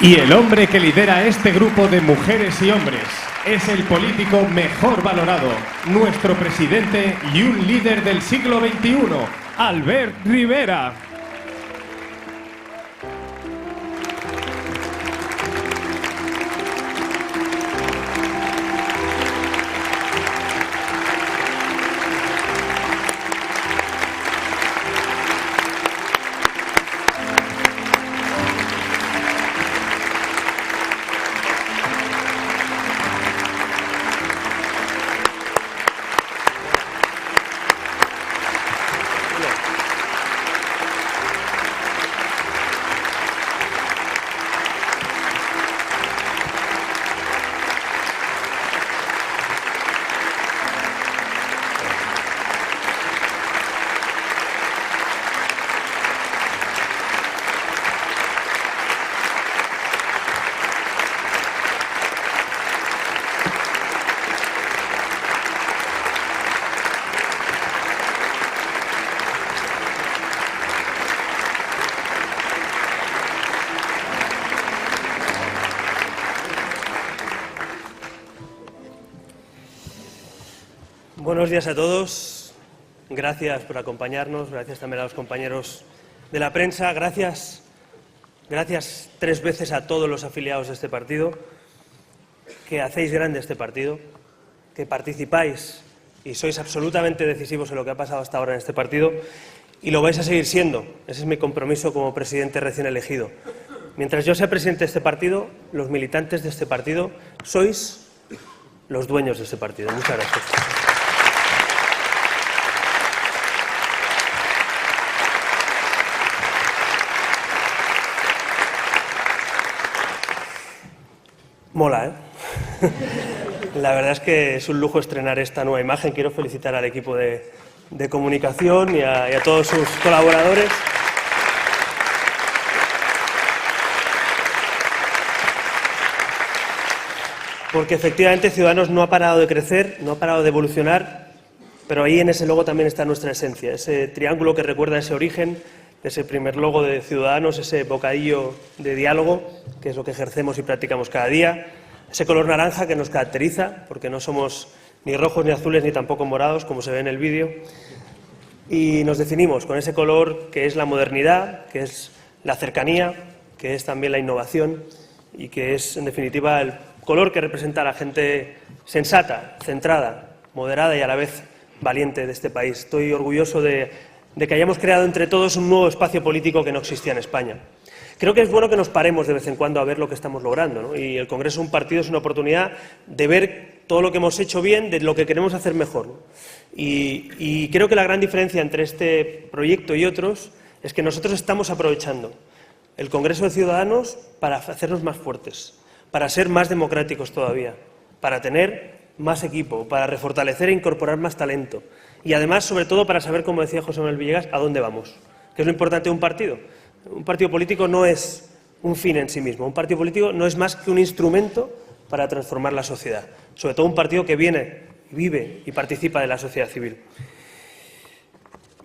Y el hombre que lidera este grupo de mujeres y hombres es el político mejor valorado, nuestro presidente y un líder del siglo XXI, Albert Rivera. Buenos días a todos. Gracias por acompañarnos. Gracias también a los compañeros de la prensa. Gracias 3 veces a todos los afiliados de este partido, que hacéis grande este partido, que participáis y sois absolutamente decisivos en lo que ha pasado hasta ahora en este partido y lo vais a seguir siendo. Ese es mi compromiso como presidente recién elegido. Mientras yo sea presidente de este partido, los militantes de este partido sois los dueños de este partido. Muchas gracias. Mola, ¿eh? La verdad es que es un lujo estrenar esta nueva imagen. Quiero felicitar al equipo de comunicación y a todos sus colaboradores. Porque efectivamente Ciudadanos no ha parado de crecer, no ha parado de evolucionar, pero ahí en ese logo también está nuestra esencia, ese triángulo que recuerda ese origen, ese primer logo de Ciudadanos, ese bocadillo de diálogo, que es lo que ejercemos y practicamos cada día, ese color naranja que nos caracteriza, porque no somos ni rojos ni azules ni tampoco morados, como se ve en el vídeo, y nos definimos con ese color que es la modernidad, que es la cercanía, que es también la innovación y que es, en definitiva, el color que representa a la gente sensata, centrada, moderada y a la vez valiente de este país. Estoy orgulloso de que hayamos creado entre todos un nuevo espacio político que no existía en España. Creo que es bueno que nos paremos de vez en cuando a ver lo que estamos logrando, ¿no? Y el Congreso de un partido es una oportunidad de ver todo lo que hemos hecho bien, de lo que queremos hacer mejor, ¿no? Y creo que la gran diferencia entre este proyecto y otros es que nosotros estamos aprovechando el Congreso de Ciudadanos para hacernos más fuertes, para ser más democráticos todavía, para tener más equipo, para refortalecer e incorporar más talento y además, sobre todo, para saber, como decía José Manuel Villegas, a dónde vamos, que es lo importante de un partido. Un partido político no es un fin en sí mismo, un partido político no es más que un instrumento para transformar la sociedad, sobre todo un partido que viene, vive y participa de la sociedad civil.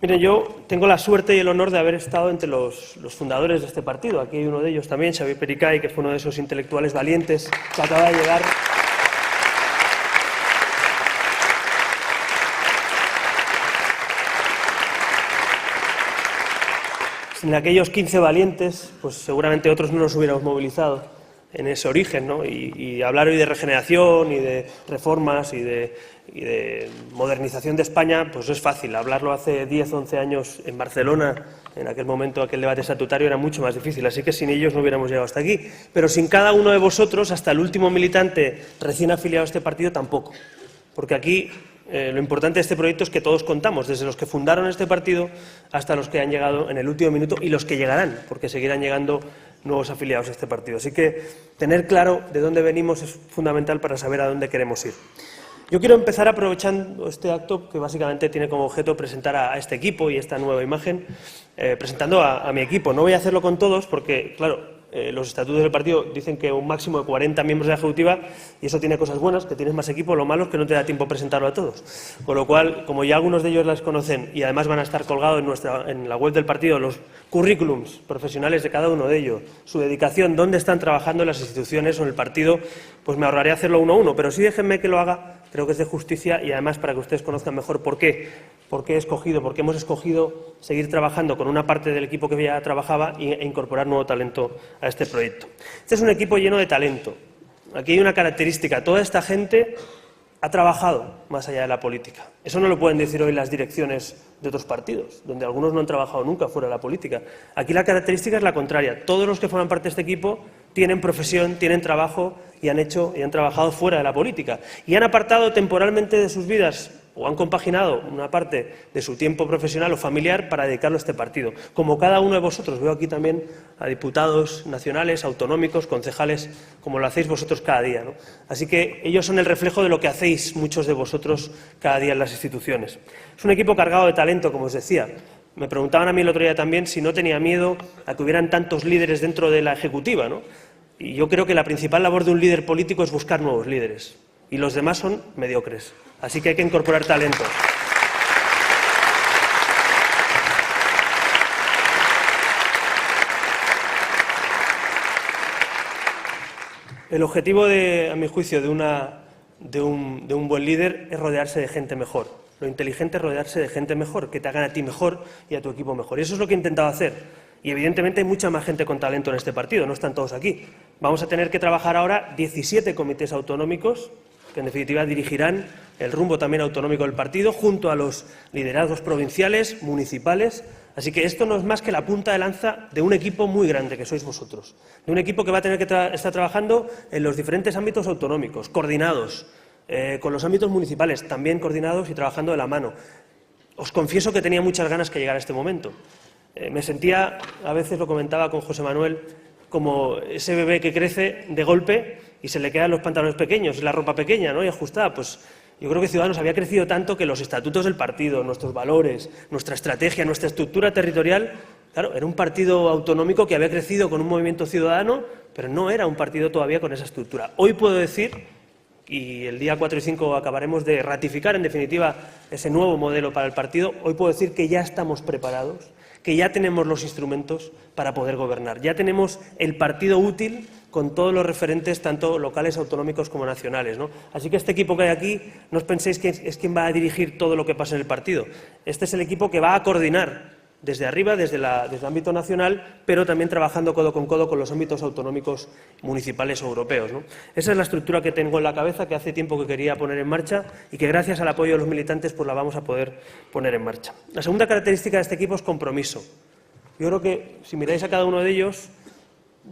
Miren, yo tengo la suerte y el honor de haber estado entre los fundadores de este partido. Aquí hay uno de ellos también, Xavier Pericay, que fue uno de esos intelectuales valientes que acaba de llegar. Sin aquellos 15 valientes, pues seguramente otros no nos hubiéramos movilizado en ese origen, ¿no? Y hablar hoy de regeneración y de reformas y de modernización de España, pues es fácil. Hablarlo hace 10 o 11 años en Barcelona, en aquel momento, aquel debate estatutario, era mucho más difícil. Así que sin ellos no hubiéramos llegado hasta aquí. Pero sin cada uno de vosotros, hasta el último militante recién afiliado a este partido, tampoco. Porque aquí lo importante de este proyecto es que todos contamos, desde los que fundaron este partido hasta los que han llegado en el último minuto y los que llegarán, porque seguirán llegando nuevos afiliados a este partido. Así que tener claro de dónde venimos es fundamental para saber a dónde queremos ir. Yo quiero empezar aprovechando este acto que básicamente tiene como objeto presentar a este equipo y esta nueva imagen, presentando a mi equipo. No voy a hacerlo con todos porque, claro, los estatutos del partido dicen que un máximo de 40 miembros de la Ejecutiva, y eso tiene cosas buenas, que tienes más equipo. Lo malo es que no te da tiempo a presentarlo a todos. Con lo cual, como ya algunos de ellos las conocen y además van a estar colgados en la web del partido los currículums profesionales de cada uno de ellos, su dedicación, dónde están trabajando en las instituciones o en el partido, pues me ahorraré hacerlo uno a uno. Pero sí déjenme que lo haga, creo que es de justicia, y además para que ustedes conozcan mejor por qué hemos escogido seguir trabajando con una parte del equipo que ya trabajaba e incorporar nuevo talento a este proyecto. Este es un equipo lleno de talento. Aquí hay una característica: toda esta gente ha trabajado más allá de la política. Eso no lo pueden decir hoy las direcciones de otros partidos, donde algunos no han trabajado nunca fuera de la política. Aquí la característica es la contraria. Todos los que forman parte de este equipo tienen profesión, tienen trabajo y han trabajado fuera de la política. Y han apartado temporalmente de sus vidas, o han compaginado una parte de su tiempo profesional o familiar para dedicarlo a este partido. Como cada uno de vosotros. Veo aquí también a diputados nacionales, autonómicos, concejales, como lo hacéis vosotros cada día, ¿no? Así que ellos son el reflejo de lo que hacéis muchos de vosotros cada día en las instituciones. Es un equipo cargado de talento, como os decía. Me preguntaban a mí el otro día también si no tenía miedo a que hubieran tantos líderes dentro de la Ejecutiva, ¿no? Y yo creo que la principal labor de un líder político es buscar nuevos líderes. Y los demás son mediocres. Así que hay que incorporar talento. El objetivo, a mi juicio, de un buen líder es rodearse de gente mejor. Lo inteligente es rodearse de gente mejor, que te hagan a ti mejor y a tu equipo mejor. Y eso es lo que he intentado hacer. Y evidentemente hay mucha más gente con talento en este partido, no están todos aquí. Vamos a tener que trabajar ahora 17 comités autonómicos, que en definitiva dirigirán el rumbo también autonómico del partido, junto a los liderazgos provinciales, municipales. Así que esto no es más que la punta de lanza de un equipo muy grande, que sois vosotros. De un equipo que va a tener que estar trabajando en los diferentes ámbitos autonómicos, coordinados, con los ámbitos municipales, también coordinados y trabajando de la mano. Os confieso que tenía muchas ganas que llegara este momento. Me sentía, a veces lo comentaba con José Manuel, como ese bebé que crece de golpe y se le quedan los pantalones pequeños y la ropa pequeña, ¿no?, y ajustada. Pues yo creo que Ciudadanos había crecido tanto que los estatutos del partido, nuestros valores, nuestra estrategia, nuestra estructura territorial, claro, era un partido autonómico que había crecido con un movimiento ciudadano, pero no era un partido todavía con esa estructura. Hoy puedo decir, y el día 4 y 5 acabaremos de ratificar en definitiva ese nuevo modelo para el partido, hoy puedo decir que ya estamos preparados, que ya tenemos los instrumentos para poder gobernar. Ya tenemos el partido útil con todos los referentes, tanto locales, autonómicos como nacionales, ¿no? Así que este equipo que hay aquí, no os penséis que es quien va a dirigir todo lo que pasa en el partido. Este es el equipo que va a coordinar desde arriba, desde el ámbito nacional, pero también trabajando codo con los ámbitos autonómicos, municipales o europeos, ¿no? Esa es la estructura que tengo en la cabeza, que hace tiempo que quería poner en marcha y que gracias al apoyo de los militantes pues la vamos a poder poner en marcha. La segunda característica de este equipo es compromiso. Yo creo que, si miráis a cada uno de ellos,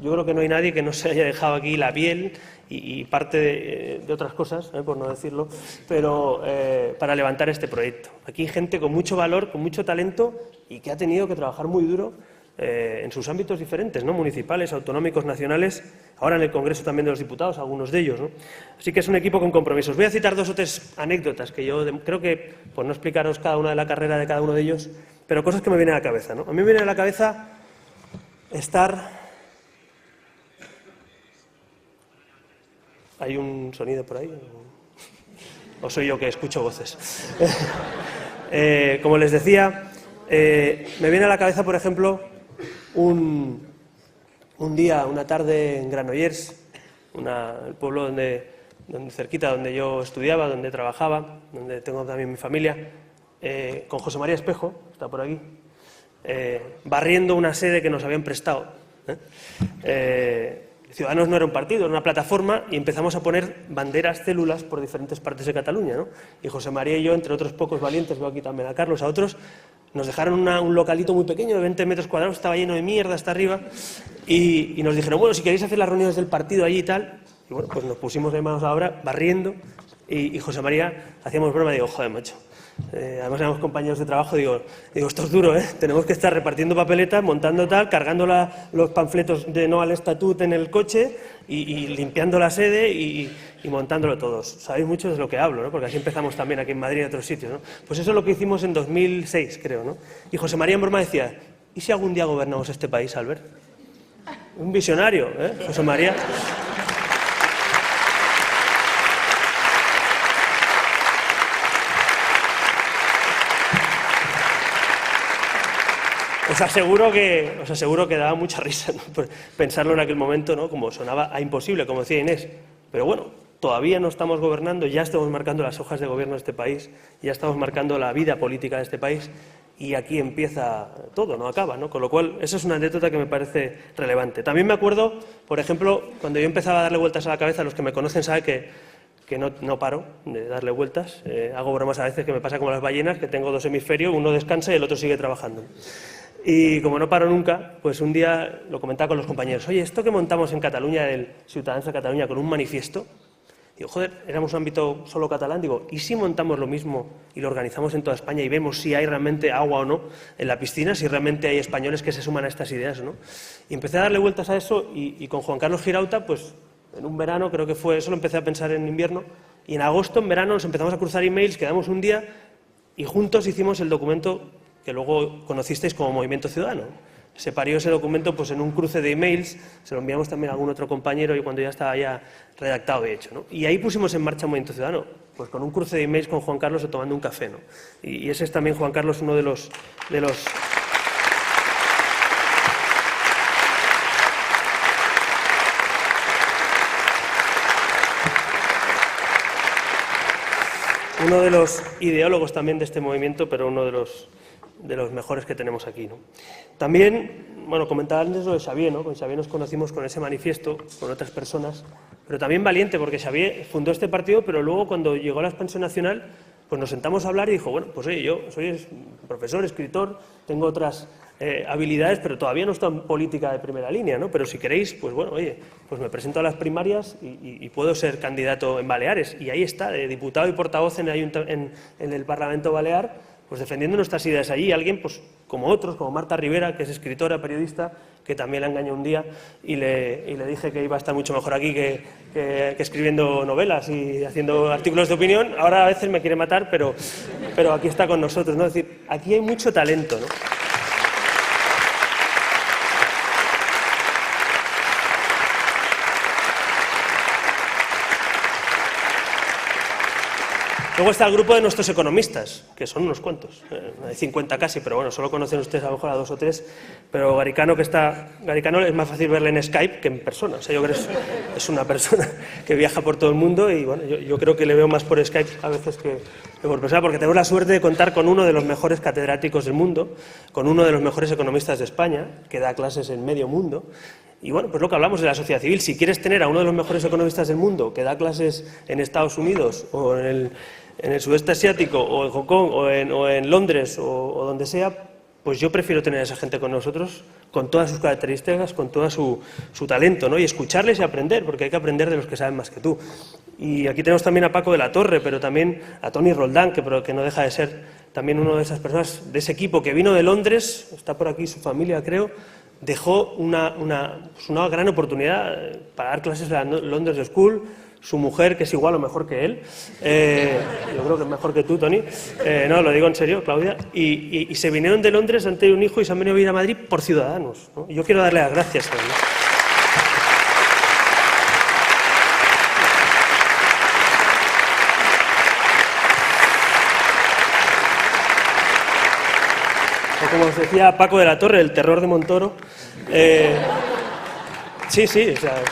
yo creo que no hay nadie que no se haya dejado aquí la piel y parte de otras cosas, por no decirlo, pero para levantar este proyecto. Aquí hay gente con mucho valor, con mucho talento y que ha tenido que trabajar muy duro en sus ámbitos diferentes, ¿no?, municipales, autonómicos, nacionales, ahora en el Congreso también de los Diputados, algunos de ellos, ¿no? Así que es un equipo con compromisos. Voy a citar 2 o 3 anécdotas que yo creo que, por no explicaros cada una de la carrera de cada uno de ellos, pero cosas que me vienen a la cabeza, ¿no? A mí me viene a la cabeza estar... ¿Hay un sonido por ahí? ¿O soy yo que escucho voces? Como les decía, me viene a la cabeza, por ejemplo, un día, una tarde en Granollers, el pueblo donde cerquita, donde yo estudiaba, donde trabajaba, donde tengo también mi familia, con José María Espejo, está por aquí, barriendo una sede que nos habían prestado. Ciudadanos no era un partido, era una plataforma, y empezamos a poner banderas, células por diferentes partes de Cataluña, ¿no? Y José María y yo, entre otros pocos valientes, veo aquí también a Carlos, a otros, nos dejaron un localito muy pequeño de 20 metros cuadrados, estaba lleno de mierda hasta arriba, y nos dijeron, bueno, si queréis hacer las reuniones del partido allí y tal, y bueno, pues nos pusimos de manos a la obra, barriendo, y José María, hacíamos broma, digo, joder, macho. Además éramos compañeros de trabajo, digo, esto es duro, tenemos que estar repartiendo papeletas, montando tal, cargando los panfletos de no al estatut en el coche y limpiando la sede y montándolo todos. Sabéis mucho de lo que hablo, ¿no?, porque así empezamos también aquí en Madrid y en otros sitios, ¿no? Pues eso es lo que hicimos en 2006, creo, ¿no? Y José María en broma decía, ¿y si algún día gobernamos este país, Albert? Un visionario, José María. Os aseguro que daba mucha risa, ¿no? Pensarlo en aquel momento, ¿no? Como sonaba a imposible, como decía Inés. Pero bueno, todavía no estamos gobernando, ya estamos marcando las hojas de gobierno de este país, ya estamos marcando la vida política de este país y aquí empieza todo, no acaba, ¿no? Con lo cual, esa es una anécdota que me parece relevante. También me acuerdo, por ejemplo, cuando yo empezaba a darle vueltas a la cabeza, los que me conocen saben que no paro de darle vueltas. Hago bromas a veces que me pasa como las ballenas, que tengo dos hemisferios, uno descansa y el otro sigue trabajando. Y como no paro nunca, pues un día lo comentaba con los compañeros. Oye, esto que montamos en Cataluña, el Ciutadans de Cataluña, con un manifiesto, digo, joder, éramos un ámbito solo catalán, digo, ¿y si montamos lo mismo y lo organizamos en toda España y vemos si hay realmente agua o no en la piscina, si realmente hay españoles que se suman a estas ideas, ¿no? Y empecé a darle vueltas a eso y con Juan Carlos Girauta, pues en un verano, creo que fue eso, lo empecé a pensar en invierno, y en agosto, en verano, nos empezamos a cruzar emails, quedamos un día y juntos hicimos el documento que luego conocisteis como Movimiento Ciudadano. Se parió ese documento pues en un cruce de emails, se lo enviamos también a algún otro compañero y cuando ya estaba ya redactado de hecho, ¿no? Y ahí pusimos en marcha Movimiento Ciudadano, pues con un cruce de emails con Juan Carlos tomando un café, ¿no? Y ese es también, Juan Carlos, uno de los ideólogos también de este movimiento, pero uno de los mejores que tenemos aquí, ¿no? También, bueno, comentaba antes lo de Xavier, ¿no? Con Xavier nos conocimos con ese manifiesto, con otras personas, pero también valiente, porque Xavier fundó este partido, pero luego cuando llegó a la expansión nacional, pues nos sentamos a hablar y dijo, bueno, pues oye, yo soy profesor, escritor, tengo otras habilidades, pero todavía no estoy en política de primera línea, ¿no? Pero si queréis, pues bueno, oye, pues me presento a las primarias y puedo ser candidato en Baleares. Y ahí está, de diputado y portavoz en el Parlamento Balear, pues defendiendo nuestras ideas allí. Alguien, pues como otros, como Marta Rivera, que es escritora, periodista, que también la engañó un día y le dije que iba a estar mucho mejor aquí que escribiendo novelas y haciendo artículos de opinión. Ahora a veces me quiere matar, pero aquí está con nosotros, ¿no? Es decir, aquí hay mucho talento, ¿no? Luego está el grupo de nuestros economistas, que son unos cuantos, hay 50 casi, pero bueno, solo conocen ustedes a lo mejor a 2 o 3, pero Garicano es más fácil verle en Skype que en persona, o sea, yo creo que es una persona que viaja por todo el mundo y bueno, yo creo que le veo más por Skype a veces que por persona, porque tenemos la suerte de contar con uno de los mejores catedráticos del mundo, con uno de los mejores economistas de España, que da clases en medio mundo. Y bueno, pues lo que hablamos de la sociedad civil, si quieres tener a uno de los mejores economistas del mundo que da clases en Estados Unidos o en el sudeste asiático o en Hong Kong o en Londres o donde sea, pues yo prefiero tener a esa gente con nosotros, con todas sus características, con todo su talento, ¿no? Y escucharles y aprender, porque hay que aprender de los que saben más que tú. Y aquí tenemos también a Paco de la Torre, pero también a Tony Roldán, que no deja de ser también una de esas personas de ese equipo que vino de Londres, está por aquí su familia, creo, dejó una gran oportunidad para dar clases en la London School. Su mujer, que es igual o mejor que él, yo creo que es mejor que tú, Tony, no, lo digo en serio, Claudia, y se vinieron de Londres, han tenido un hijo y se han venido a vivir a Madrid por Ciudadanos, ¿no? Y yo quiero darle las gracias a él, ¿no? O como os decía Paco de la Torre, el terror de Montoro, sí, o sea...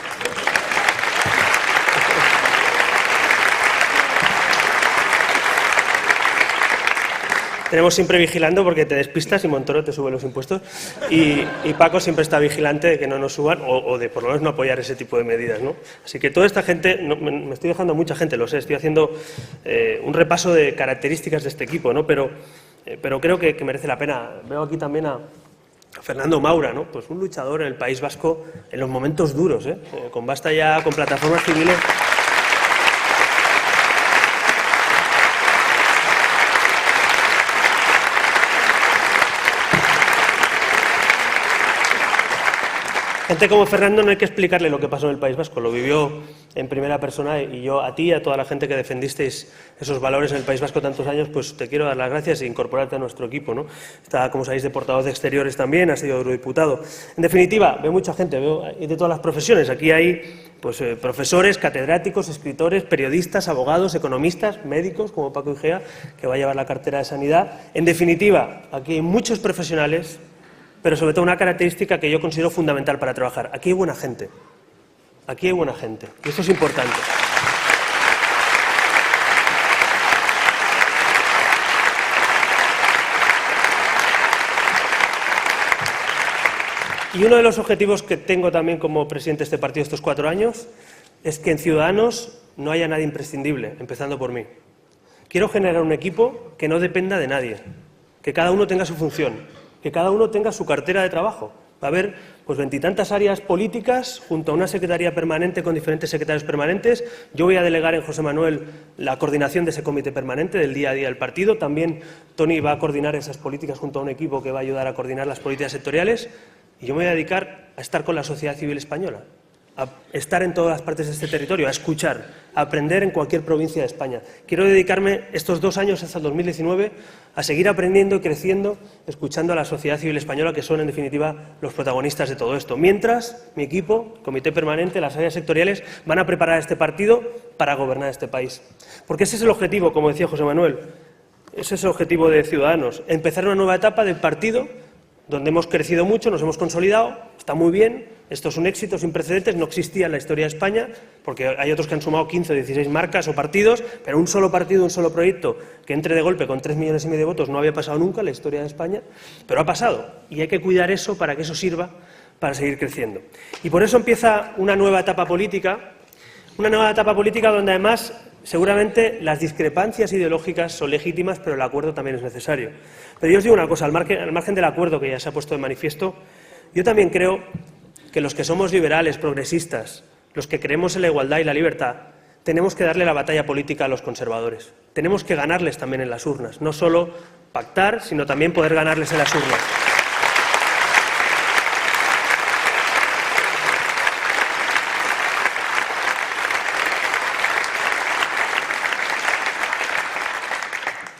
Tenemos siempre vigilando porque te despistas y Montoro te sube los impuestos y Paco siempre está vigilante de que no nos suban o de por lo menos no apoyar ese tipo de medidas, ¿no? Así que toda esta gente, me estoy dejando mucha gente, lo sé, estoy haciendo un repaso de características de este equipo, ¿no? Pero creo que merece la pena. Veo aquí también a Fernando Maura, ¿no? Pues un luchador en el País Vasco en los momentos duros, con Basta Ya, con plataformas civiles. Gente como Fernando no hay que explicarle lo que pasó en el País Vasco, lo vivió en primera persona, y yo a ti y a toda la gente que defendisteis esos valores en el País Vasco tantos años, pues te quiero dar las gracias e incorporarte a nuestro equipo, ¿no? Está, como sabéis, de portavoz de Exteriores también, ha sido eurodiputado. En definitiva, veo mucha gente, veo de todas las profesiones. Aquí hay pues, profesores, catedráticos, escritores, periodistas, abogados, economistas, médicos, como Paco Igea, que va a llevar la cartera de Sanidad. En definitiva, aquí hay muchos profesionales, pero sobre todo una característica que yo considero fundamental para trabajar. Aquí hay buena gente. Aquí hay buena gente. Y esto es importante. Y uno de los objetivos que tengo también como presidente de este partido estos 4 años es que en Ciudadanos no haya nadie imprescindible, empezando por mí. Quiero generar un equipo que no dependa de nadie, que cada uno tenga su función, que cada uno tenga su cartera de trabajo. Va a haber pues 20 y tantas áreas políticas junto a una secretaría permanente con diferentes secretarios permanentes. Yo voy a delegar en José Manuel la coordinación de ese comité permanente del día a día del partido. También Toni va a coordinar esas políticas junto a un equipo que va a ayudar a coordinar las políticas sectoriales. Y yo me voy a dedicar a estar con la sociedad civil española, a estar en todas las partes de este territorio, a escuchar, a aprender en cualquier provincia de España. Quiero dedicarme estos 2 años hasta el 2019 a seguir aprendiendo y creciendo, escuchando a la sociedad civil española, que son en definitiva los protagonistas de todo esto. Mientras, mi equipo, comité permanente, las áreas sectoriales, van a preparar este partido para gobernar este país. Porque ese es el objetivo, como decía José Manuel, ese es el objetivo de Ciudadanos, empezar una nueva etapa del partido donde hemos crecido mucho, nos hemos consolidado, está muy bien, esto es un éxito sin precedentes, no existía en la historia de España, porque hay otros que han sumado 15 o 16 marcas o partidos, pero un solo partido, un solo proyecto que entre de golpe con 3,5 millones de votos no había pasado nunca en la historia de España, pero ha pasado, y hay que cuidar eso para que eso sirva para seguir creciendo. Y por eso empieza una nueva etapa política donde además seguramente las discrepancias ideológicas son legítimas, pero el acuerdo también es necesario. Pero yo os digo una cosa, al margen del acuerdo que ya se ha puesto de manifiesto, yo también creo que los que somos liberales, progresistas, los que creemos en la igualdad y la libertad, tenemos que darle la batalla política a los conservadores. Tenemos que ganarles también en las urnas, no solo pactar, sino también poder ganarles en las urnas.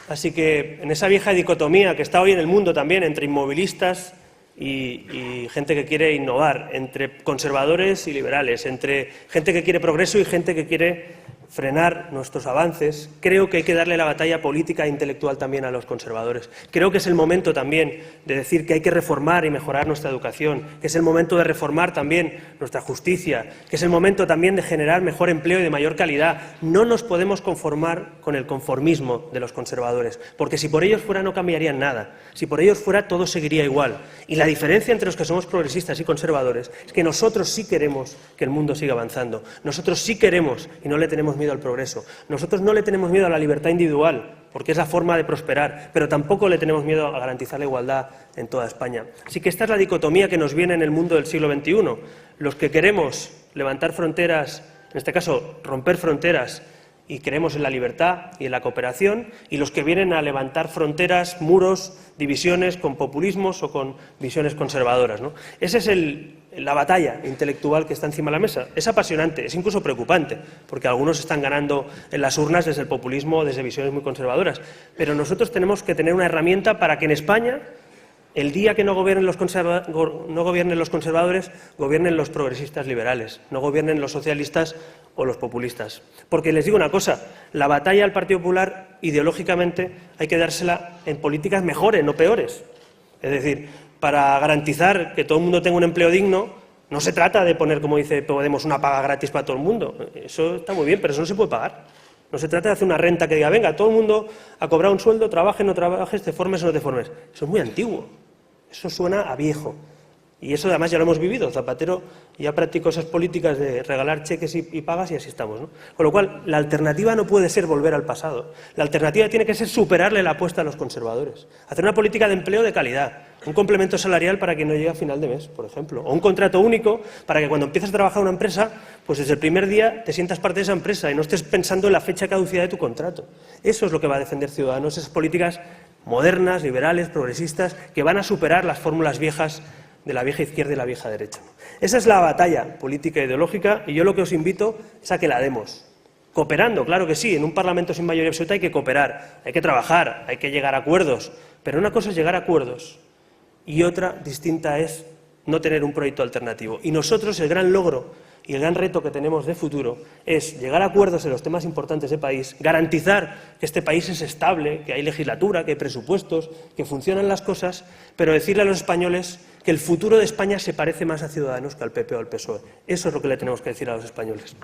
Así que en esa vieja dicotomía que está hoy en el mundo también entre inmovilistas y gente que quiere innovar, entre conservadores y liberales, entre gente que quiere progreso y gente que quiere frenar nuestros avances, creo que hay que darle la batalla política e intelectual también a los conservadores. Creo que es el momento también de decir que hay que reformar y mejorar nuestra educación, que es el momento de reformar también nuestra justicia, que es el momento también de generar mejor empleo y de mayor calidad. No nos podemos conformar con el conformismo de los conservadores, porque si por ellos fuera no cambiarían nada, si por ellos fuera todo seguiría igual. Y la diferencia entre los que somos progresistas y conservadores es que nosotros sí queremos que el mundo siga avanzando, nosotros sí queremos y no le tenemos miedo al progreso. Nosotros no le tenemos miedo a la libertad individual, porque es la forma de prosperar, pero tampoco le tenemos miedo a garantizar la igualdad en toda España. Así que esta es la dicotomía que nos viene en el mundo del siglo XXI. Los que queremos levantar fronteras, en este caso romper fronteras, y creemos en la libertad y en la cooperación, y los que vienen a levantar fronteras, muros, divisiones con populismos o con visiones conservadoras, ¿no? Esa es la batalla intelectual que está encima de la mesa. Es apasionante, es incluso preocupante, porque algunos están ganando en las urnas desde el populismo, desde visiones muy conservadoras. Pero nosotros tenemos que tener una herramienta para que en España, el día que no gobiernen los conservadores, gobiernen los progresistas liberales, no gobiernen los socialistas o los populistas. Porque les digo una cosa, la batalla al Partido Popular ideológicamente hay que dársela en políticas mejores, no peores. Es decir, para garantizar que todo el mundo tenga un empleo digno, no se trata de poner, como dice Podemos, una paga gratis para todo el mundo. Eso está muy bien, pero eso no se puede pagar. No se trata de hacer una renta que diga, venga, todo el mundo a cobrar un sueldo, trabajes, no trabajes, te formes o no te formes. Eso es muy antiguo. Eso suena a viejo. Y eso además ya lo hemos vivido. Zapatero ya practicó esas políticas de regalar cheques y pagas y así estamos, ¿no? Con lo cual, la alternativa no puede ser volver al pasado. La alternativa tiene que ser superarle la apuesta a los conservadores. Hacer una política de empleo de calidad. Un complemento salarial para quien no llegue a final de mes, por ejemplo. O un contrato único para que cuando empiezas a trabajar en una empresa, pues desde el primer día te sientas parte de esa empresa y no estés pensando en la fecha de caducidad de tu contrato. Eso es lo que va a defender Ciudadanos, esas políticas modernas, liberales, progresistas, que van a superar las fórmulas viejas de la vieja izquierda y la vieja derecha. Esa es la batalla política e ideológica y yo lo que os invito es a que la demos. Cooperando, claro que sí, en un Parlamento sin mayoría absoluta hay que cooperar, hay que trabajar, hay que llegar a acuerdos, pero una cosa es llegar a acuerdos y otra distinta es no tener un proyecto alternativo. Y nosotros el gran logro y el gran reto que tenemos de futuro es llegar a acuerdos en los temas importantes del país, garantizar que este país es estable, que hay legislatura, que hay presupuestos, que funcionan las cosas, pero decirle a los españoles que el futuro de España se parece más a Ciudadanos que al PP o al PSOE. Eso es lo que le tenemos que decir a los españoles.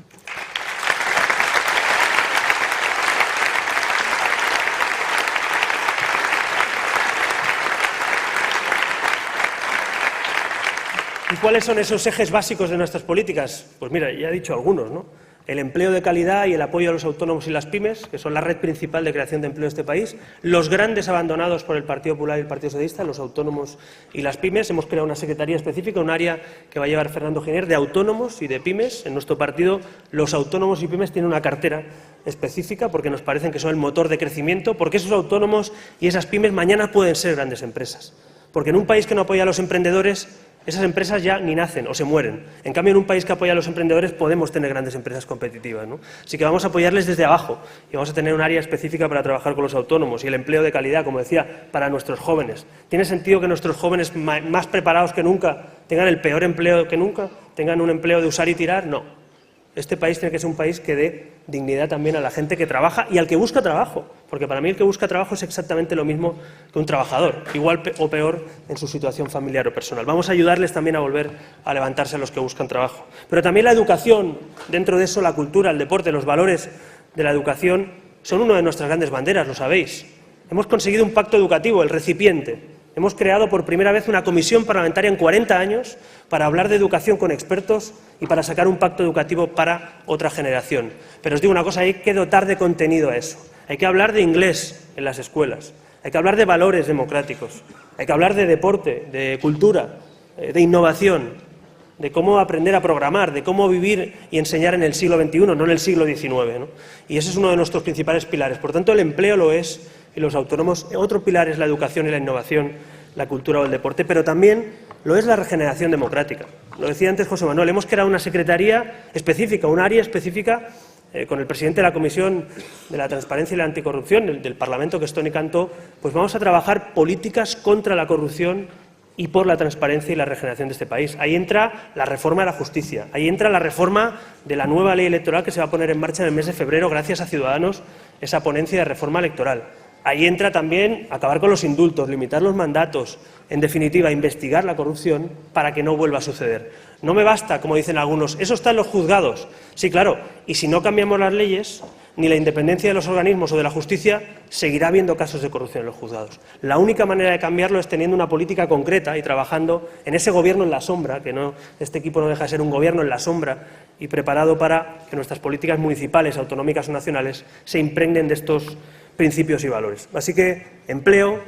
¿Y cuáles son esos ejes básicos de nuestras políticas? Pues mira, ya he dicho algunos, ¿no? El empleo de calidad y el apoyo a los autónomos y las pymes, que son la red principal de creación de empleo de este país. Los grandes abandonados por el Partido Popular y el Partido Socialista, los autónomos y las pymes. Hemos creado una secretaría específica, un área que va a llevar Fernando Giner de autónomos y de pymes. En nuestro partido, los autónomos y pymes tienen una cartera específica porque nos parecen que son el motor de crecimiento, porque esos autónomos y esas pymes mañana pueden ser grandes empresas. Porque en un país que no apoya a los emprendedores, esas empresas ya ni nacen o se mueren. En cambio, en un país que apoya a los emprendedores podemos tener grandes empresas competitivas, ¿no? Así que vamos a apoyarles desde abajo y vamos a tener un área específica para trabajar con los autónomos y el empleo de calidad, como decía, para nuestros jóvenes. ¿Tiene sentido que nuestros jóvenes más preparados que nunca tengan el peor empleo que nunca? ¿Tengan un empleo de usar y tirar? No. Este país tiene que ser un país que dé dignidad también a la gente que trabaja y al que busca trabajo, porque para mí el que busca trabajo es exactamente lo mismo que un trabajador, igual o peor en su situación familiar o personal. Vamos a ayudarles también a volver a levantarse a los que buscan trabajo. Pero también la educación, dentro de eso la cultura, el deporte, los valores de la educación son una de nuestras grandes banderas, lo sabéis. Hemos conseguido un pacto educativo, el recipiente. Hemos creado por primera vez una comisión parlamentaria en 40 años para hablar de educación con expertos y para sacar un pacto educativo para otra generación. Pero os digo una cosa, hay que dotar de contenido a eso. Hay que hablar de inglés en las escuelas, hay que hablar de valores democráticos, hay que hablar de deporte, de cultura, de innovación, de cómo aprender a programar, de cómo vivir y enseñar en el siglo XXI, no en el siglo XIX, ¿no? Y ese es uno de nuestros principales pilares. Por tanto, el empleo lo es y los autónomos. Otro pilar es la educación y la innovación, la cultura o el deporte, pero también lo es la regeneración democrática. Lo decía antes José Manuel, hemos creado una secretaría específica, un área específica, con el presidente de la Comisión de la Transparencia y la Anticorrupción del Parlamento, que es Toni Cantó, pues vamos a trabajar políticas contra la corrupción y por la transparencia y la regeneración de este país. Ahí entra la reforma de la justicia, ahí entra la reforma de la nueva ley electoral que se va a poner en marcha en el mes de febrero, gracias a Ciudadanos, esa ponencia de reforma electoral. Ahí entra también acabar con los indultos, limitar los mandatos, en definitiva, investigar la corrupción para que no vuelva a suceder. No me basta, como dicen algunos, eso está en los juzgados. Sí, claro, y si no cambiamos las leyes, ni la independencia de los organismos o de la justicia, seguirá habiendo casos de corrupción en los juzgados. La única manera de cambiarlo es teniendo una política concreta y trabajando en ese gobierno en la sombra, que no, este equipo no deja de ser un gobierno en la sombra y preparado para que nuestras políticas municipales, autonómicas o nacionales se impregnen de estos principios y valores. Así que empleo,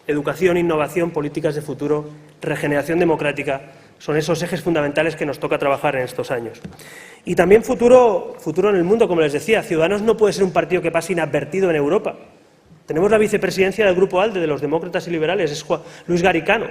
educación, innovación, políticas de futuro, regeneración democrática, son esos ejes fundamentales que nos toca trabajar en estos años. Y también futuro en el mundo, como les decía. Ciudadanos no puede ser un partido que pase inadvertido en Europa. Tenemos la vicepresidencia del Grupo ALDE, de los demócratas y liberales, es Luis Garicano,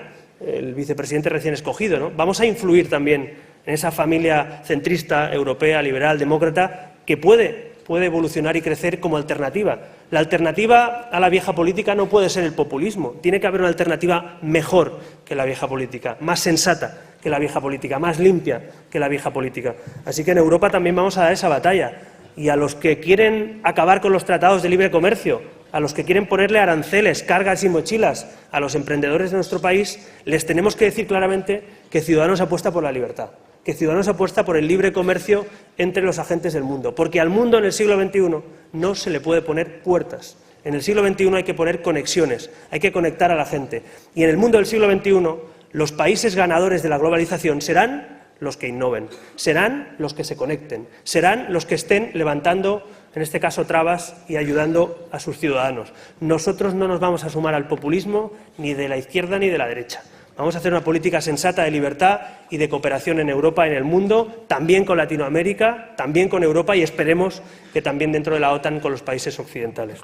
el vicepresidente recién escogido, ¿no? Vamos a influir también en esa familia centrista, europea, liberal, demócrata, que puede evolucionar y crecer como alternativa. La alternativa a la vieja política no puede ser el populismo. Tiene que haber una alternativa mejor que la vieja política, más sensata que la vieja política, más limpia que la vieja política. Así que en Europa también vamos a dar esa batalla. Y a los que quieren acabar con los tratados de libre comercio, a los que quieren ponerle aranceles, cargas y mochilas a los emprendedores de nuestro país, les tenemos que decir claramente que Ciudadanos apuesta por la libertad, que Ciudadanos apuesta por el libre comercio entre los agentes del mundo, porque al mundo en el siglo XXI no se le puede poner puertas. En el siglo XXI hay que poner conexiones, hay que conectar a la gente. Y en el mundo del siglo XXI, los países ganadores de la globalización serán los que innoven, serán los que se conecten, serán los que estén levantando, en este caso, trabas y ayudando a sus ciudadanos. Nosotros no nos vamos a sumar al populismo ni de la izquierda ni de la derecha. Vamos a hacer una política sensata de libertad y de cooperación en Europa y en el mundo, también con Latinoamérica, también con Europa y esperemos que también dentro de la OTAN con los países occidentales.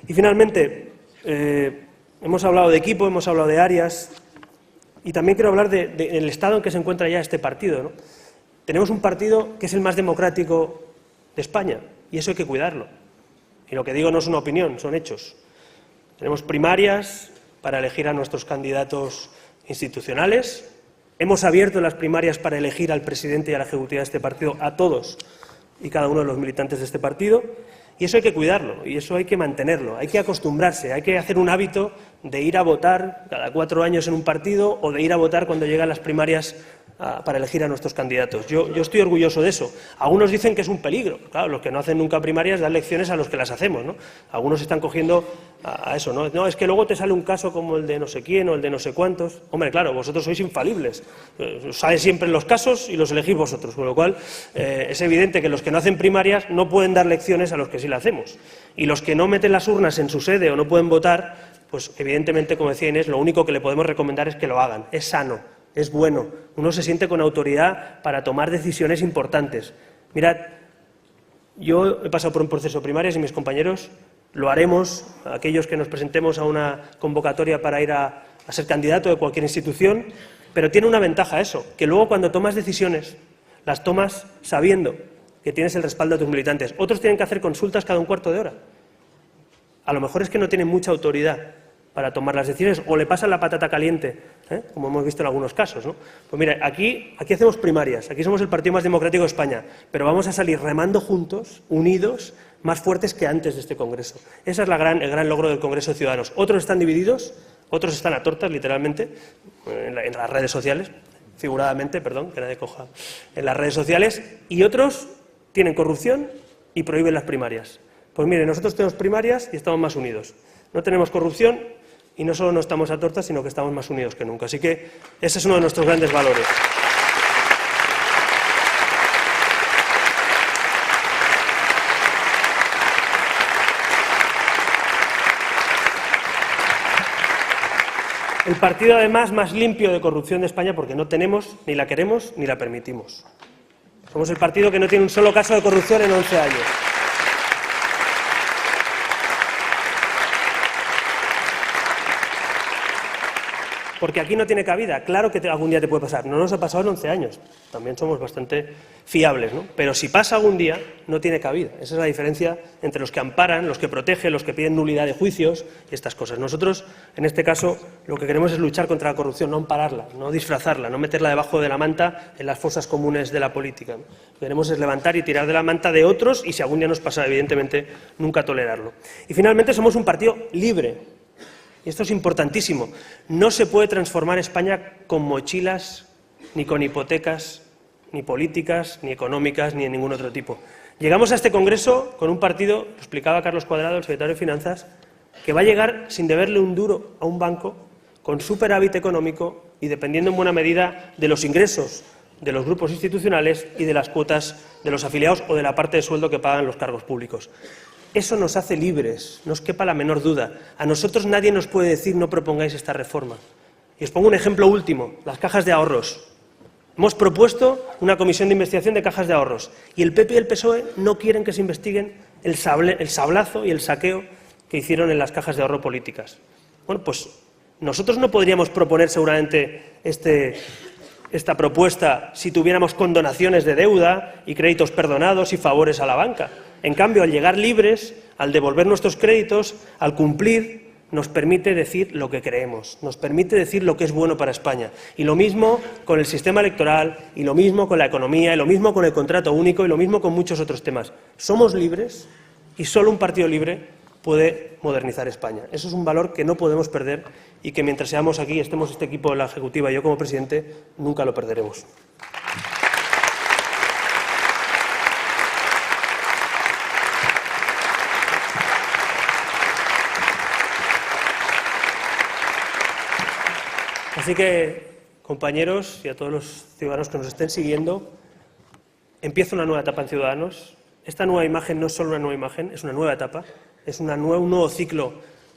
Y finalmente, hemos hablado de equipo, hemos hablado de áreas Y también quiero hablar del estado en que se encuentra ya este partido, ¿no? Tenemos un partido que es el más democrático de España y eso hay que cuidarlo. Y lo que digo no es una opinión, son hechos. Tenemos primarias para elegir a nuestros candidatos institucionales. Hemos abierto las primarias para elegir al presidente y a la ejecutiva de este partido, a todos y cada uno de los militantes de este partido. Y eso hay que cuidarlo, y eso hay que mantenerlo, hay que acostumbrarse, hay que hacer un hábito de ir a votar cada 4 años en un partido o de ir a votar cuando llegan las primarias para elegir a nuestros candidatos. Yo estoy orgulloso de eso. Algunos dicen que es un peligro. Claro, los que no hacen nunca primarias dan lecciones a los que las hacemos, ¿no? Algunos están cogiendo a eso, ¿no? No, es que luego te sale un caso como el de no sé quién o el de no sé cuántos. Hombre, claro, vosotros sois infalibles. Salen siempre los casos y los elegís vosotros, con lo cual es evidente que los que no hacen primarias no pueden dar lecciones a los que sí la hacemos. Y los que no meten las urnas en su sede o no pueden votar, pues evidentemente, como decía Inés, lo único que le podemos recomendar es que lo hagan. Es sano. Es bueno, uno se siente con autoridad para tomar decisiones importantes. Mirad, yo he pasado por un proceso de primarias y mis compañeros lo haremos, aquellos que nos presentemos a una convocatoria para ir a ser candidato de cualquier institución, pero tiene una ventaja eso, que luego cuando tomas decisiones, las tomas sabiendo que tienes el respaldo de tus militantes. Otros tienen que hacer consultas cada un cuarto de hora. A lo mejor es que no tienen mucha autoridad para tomar las decisiones, o le pasan la patata caliente, como hemos visto en algunos casos, ¿no? Pues mira, aquí hacemos primarias, aquí somos el partido más democrático de España, pero vamos a salir remando juntos, unidos, más fuertes que antes de este Congreso. Ese es el gran logro del Congreso de Ciudadanos. Otros están divididos, otros están a tortas, literalmente, en las redes sociales, figuradamente, perdón, que nadie coja, en las redes sociales, y otros tienen corrupción y prohíben las primarias. Pues mire, nosotros tenemos primarias y estamos más unidos. No tenemos corrupción, y no solo no estamos a tortas, sino que estamos más unidos que nunca. Así que ese es uno de nuestros grandes valores. El partido, además, más limpio de corrupción de España, porque no tenemos, ni la queremos, ni la permitimos. Somos el partido que no tiene un solo caso de corrupción en 11 años. Porque aquí no tiene cabida. Claro que algún día te puede pasar. No nos ha pasado en 11 años. También somos bastante fiables, ¿no? Pero si pasa algún día, no tiene cabida. Esa es la diferencia entre los que amparan, los que protegen, los que piden nulidad de juicios y estas cosas. Nosotros, en este caso, lo que queremos es luchar contra la corrupción, no ampararla, no disfrazarla, no meterla debajo de la manta en las fosas comunes de la política. Lo que queremos es levantar y tirar de la manta de otros y, si algún día nos pasa, evidentemente, nunca tolerarlo. Y, finalmente, somos un partido libre. Y esto es importantísimo. No se puede transformar España con mochilas, ni con hipotecas, ni políticas, ni económicas, ni de ningún otro tipo. Llegamos a este Congreso con un partido, lo explicaba Carlos Cuadrado, el secretario de Finanzas, que va a llegar sin deberle un duro a un banco, con superávit económico y dependiendo en buena medida de los ingresos de los grupos institucionales y de las cuotas de los afiliados o de la parte de sueldo que pagan los cargos públicos. Eso nos hace libres, no os quepa la menor duda. A nosotros nadie nos puede decir no propongáis esta reforma. Y os pongo un ejemplo último, las cajas de ahorros. Hemos propuesto una comisión de investigación de cajas de ahorros y el PP y el PSOE no quieren que se investiguen el sablazo y el saqueo que hicieron en las cajas de ahorro políticas. Bueno, pues nosotros no podríamos proponer seguramente esta propuesta si tuviéramos condonaciones de deuda y créditos perdonados y favores a la banca. En cambio, al llegar libres, al devolver nuestros créditos, al cumplir, nos permite decir lo que creemos, nos permite decir lo que es bueno para España. Y lo mismo con el sistema electoral, y lo mismo con la economía, y lo mismo con el contrato único, y lo mismo con muchos otros temas. Somos libres y solo un partido libre puede modernizar España. Eso es un valor que no podemos perder y que mientras seamos aquí, estemos este equipo de la Ejecutiva y yo como presidente, nunca lo perderemos. Así que, compañeros, y a todos los ciudadanos que nos estén siguiendo, empieza una nueva etapa en Ciudadanos. Esta nueva imagen no es solo una nueva imagen, es una nueva etapa, es un nuevo ciclo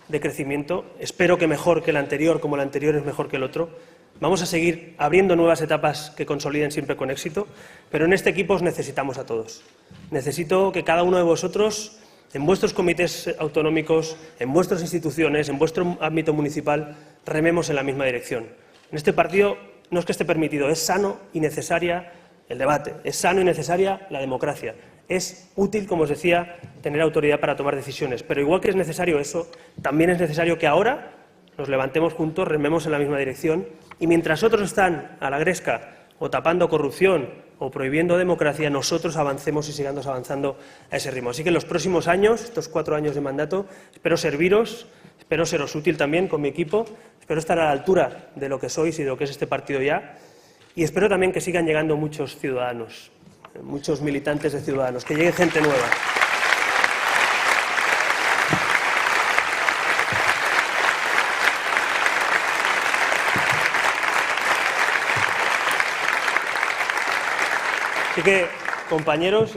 de crecimiento. Espero que mejor que el anterior, como el anterior es mejor que el otro. Vamos a seguir abriendo nuevas etapas que consoliden siempre con éxito, pero en este equipo os necesitamos a todos. Necesito que cada uno de vosotros, en vuestros comités autonómicos, en vuestras instituciones, en vuestro ámbito municipal, rememos en la misma dirección. En este partido no es que esté permitido, es sano y necesaria el debate, es sano y necesaria la democracia. Es útil, como os decía, tener autoridad para tomar decisiones, pero igual que es necesario eso, también es necesario que ahora nos levantemos juntos, rememos en la misma dirección y mientras otros están a la gresca o tapando corrupción o prohibiendo democracia, nosotros avancemos y sigamos avanzando a ese ritmo. Así que en los próximos años, estos 4 años de mandato, espero serviros, espero seros útil también con mi equipo, espero estar a la altura de lo que sois y de lo que es este partido ya y espero también que sigan llegando muchos ciudadanos, muchos militantes de Ciudadanos, que llegue gente nueva. Así que, compañeros,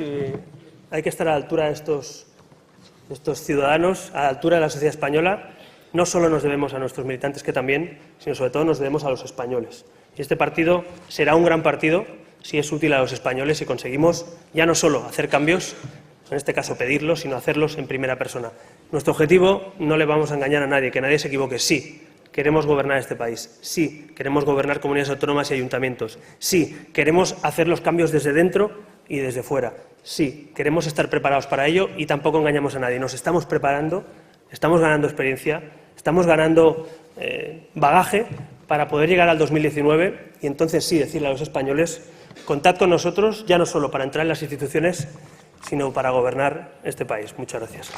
hay que estar a la altura de estos ciudadanos, a la altura de la sociedad española. No solo nos debemos a nuestros militantes, que también, sino sobre todo nos debemos a los españoles. Y este partido será un gran partido si es útil a los españoles y conseguimos ya no solo hacer cambios, en este caso pedirlos, sino hacerlos en primera persona. Nuestro objetivo, no le vamos a engañar a nadie, que nadie se equivoque, sí. Queremos gobernar este país, sí, queremos gobernar comunidades autónomas y ayuntamientos, sí, queremos hacer los cambios desde dentro y desde fuera, sí, queremos estar preparados para ello y tampoco engañamos a nadie, nos estamos preparando, estamos ganando experiencia, estamos ganando bagaje para poder llegar al 2019 y entonces sí decirle a los españoles, contad con nosotros ya no solo para entrar en las instituciones, sino para gobernar este país. Muchas gracias.